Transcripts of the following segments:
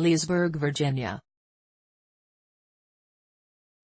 Leesburg, Virginia.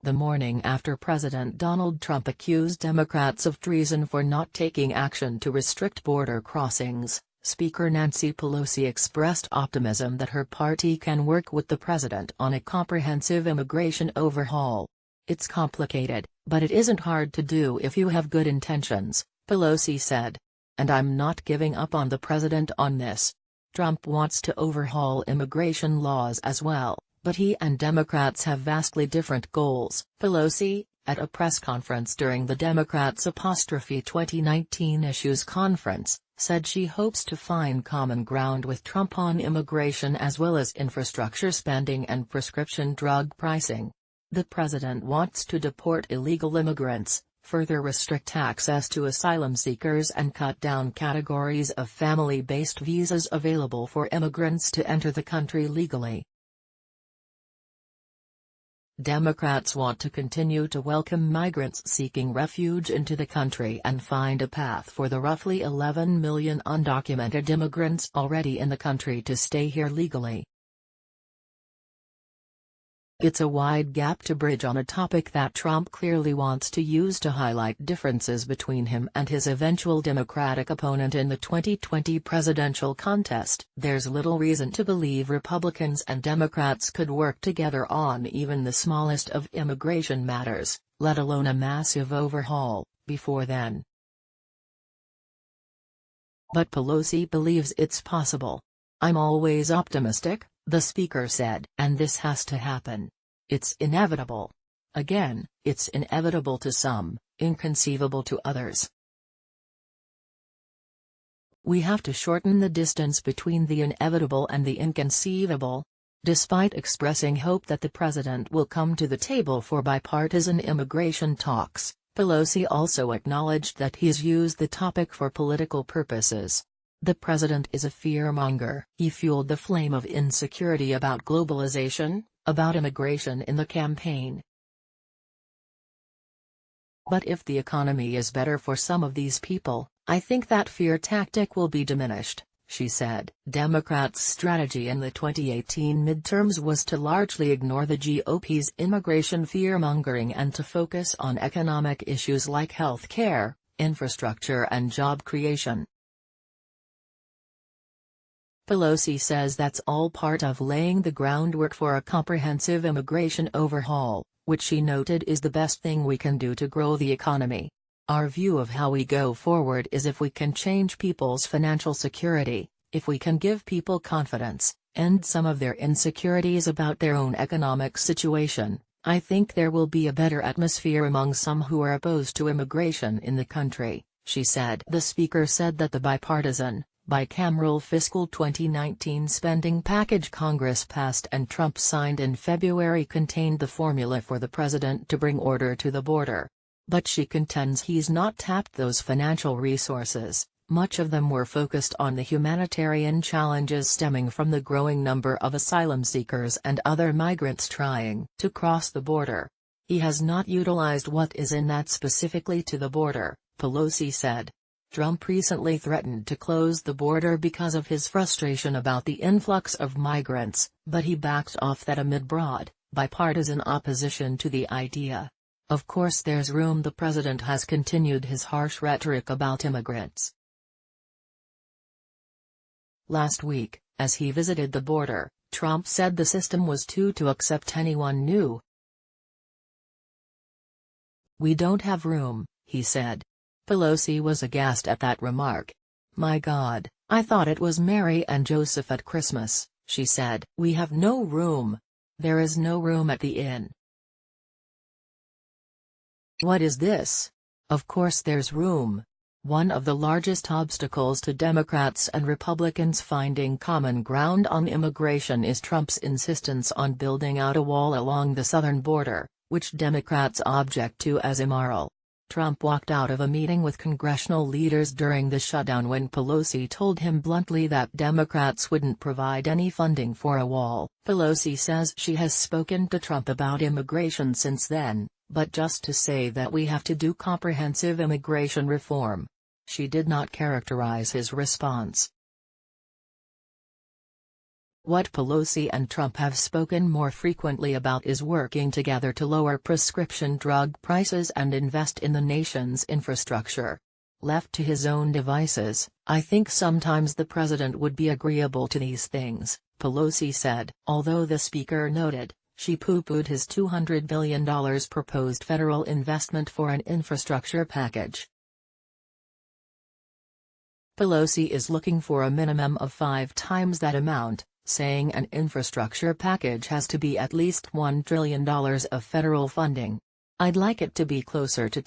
The morning after President Donald Trump accused Democrats of treason for not taking action to restrict border crossings, Speaker Nancy Pelosi expressed optimism that her party can work with the president on a comprehensive immigration overhaul. "It's complicated, but it isn't hard to do if you have good intentions," Pelosi said. "And I'm not giving up on the president on this. Trump wants to overhaul immigration laws as well, but he and Democrats have vastly different goals." Pelosi, at a press conference during the Democrats' 2019 Issues Conference, said she hopes to find common ground with Trump on immigration as well as infrastructure spending and prescription drug pricing. The president wants to deport illegal immigrants, further restrict access to asylum seekers and cut down categories of family-based visas available for immigrants to enter the country legally. Democrats want to continue to welcome migrants seeking refuge into the country and find a path for the roughly 11 million undocumented immigrants already in the country to stay here legally. It's a wide gap to bridge on a topic that Trump clearly wants to use to highlight differences between him and his eventual Democratic opponent in the 2020 presidential contest. There's little reason to believe Republicans and Democrats could work together on even the smallest of immigration matters, let alone a massive overhaul, before then. But Pelosi believes it's possible. "I'm always optimistic," the speaker said, "and this has to happen. It's inevitable. Again, it's inevitable to some, inconceivable to others. We have to shorten the distance between the inevitable and the inconceivable." Despite expressing hope that the president will come to the table for bipartisan immigration talks, Pelosi also acknowledged that he's used the topic for political purposes. "The president is a fearmonger. He fueled the flame of insecurity about globalization, about immigration in the campaign. But if the economy is better for some of these people, I think that fear tactic will be diminished," she said. Democrats' strategy in the 2018 midterms was to largely ignore the GOP's immigration fearmongering and to focus on economic issues like health care, infrastructure and job creation. Pelosi says that's all part of laying the groundwork for a comprehensive immigration overhaul, which she noted is the best thing we can do to grow the economy. "Our view of how we go forward is if we can change people's financial security, if we can give people confidence, end some of their insecurities about their own economic situation, I think there will be a better atmosphere among some who are opposed to immigration in the country," she said. The speaker said that the bipartisan, bicameral fiscal 2019 spending package Congress passed and Trump signed in February contained the formula for the president to bring order to the border. But she contends he's not tapped those financial resources. Much of them were focused on the humanitarian challenges stemming from the growing number of asylum seekers and other migrants trying to cross the border. "He has not utilized what is in that specifically to the border," Pelosi said. Trump recently threatened to close the border because of his frustration about the influx of migrants, but he backed off that amid broad, bipartisan opposition to the idea. "Of course there's room." The president has continued his harsh rhetoric about immigrants. Last week, as he visited the border, Trump said the system was to accept anyone new. "We don't have room," he said. Pelosi was aghast at that remark. "My God, I thought it was Mary and Joseph at Christmas," she said. "We have no room. There is no room at the inn. What is this? Of course there's room." One of the largest obstacles to Democrats and Republicans finding common ground on immigration is Trump's insistence on building out a wall along the southern border, which Democrats object to as immoral. Trump walked out of a meeting with congressional leaders during the shutdown when Pelosi told him bluntly that Democrats wouldn't provide any funding for a wall. Pelosi says she has spoken to Trump about immigration since then, but just to say that we have to do comprehensive immigration reform. She did not characterize his response. What Pelosi and Trump have spoken more frequently about is working together to lower prescription drug prices and invest in the nation's infrastructure. Left to his own devices, I think sometimes the president would be agreeable to these things, Pelosi said. Although the speaker noted, she poo-pooed his $200 billion proposed federal investment for an infrastructure package. Pelosi is looking for a minimum of 5 times that amount, saying an infrastructure package has to be at least $1 trillion of federal funding. I'd like it to be closer to